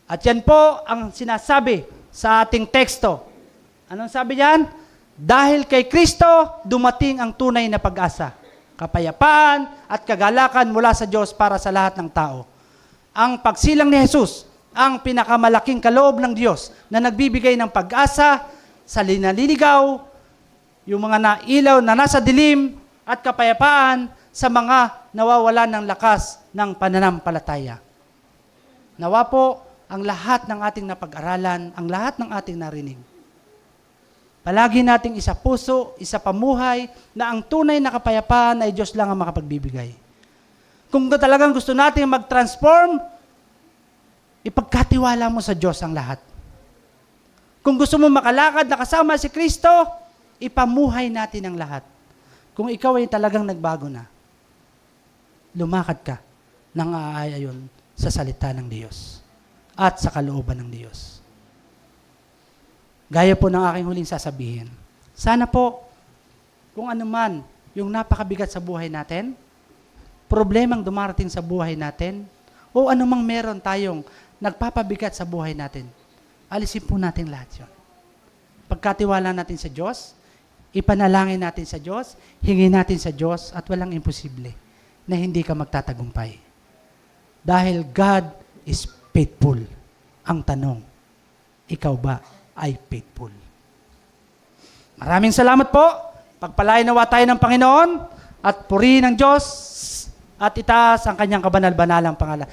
[SPEAKER 1] At yan po ang sinasabi sa ating teksto. Anong sabi diyan? Dahil kay Kristo, dumating ang tunay na pag-asa, kapayapaan at kagalakan mula sa Diyos para sa lahat ng tao. Ang pagsilang ni Jesus, ang pinakamalaking kaloob ng Diyos na nagbibigay ng pag-asa sa linaliligaw, yung mga nailaw na nasa dilim at kapayapaan sa mga nawawalan ng lakas ng pananampalataya. Nawa po ang lahat ng ating napag-aralan, ang lahat ng ating narinig. Palagi nating isa puso, isa pamuhay, na ang tunay na kapayapaan ay Diyos lang ang makapagbibigay. Kung talagang gusto natin mag-transform, ipagkatiwala mo sa Diyos ang lahat. Kung gusto mo makalakad na kasama si Kristo, ipamuhay natin ang lahat. Kung ikaw ay talagang nagbago na, lumakad ka ng aayon sa salita ng Diyos at sa kalooban ng Diyos. Gaya po ng aking huling sasabihin, sana po, kung ano man yung napakabigat sa buhay natin, problemang dumarating sa buhay natin, o anumang meron tayong nagpapabigat sa buhay natin, alisin po natin lahat yun. Pagkatiwala natin sa Diyos, ipanalangin natin sa Diyos, hingin natin sa Diyos, at walang imposible na hindi ka magtatagumpay. Dahil God is faithful. Ang tanong, ikaw ba ay faithful? Maraming salamat po. Pagpalain nawa tayo ng Panginoon at purihin ng Diyos at itaas ang kanyang kabanal-banalang pangalan.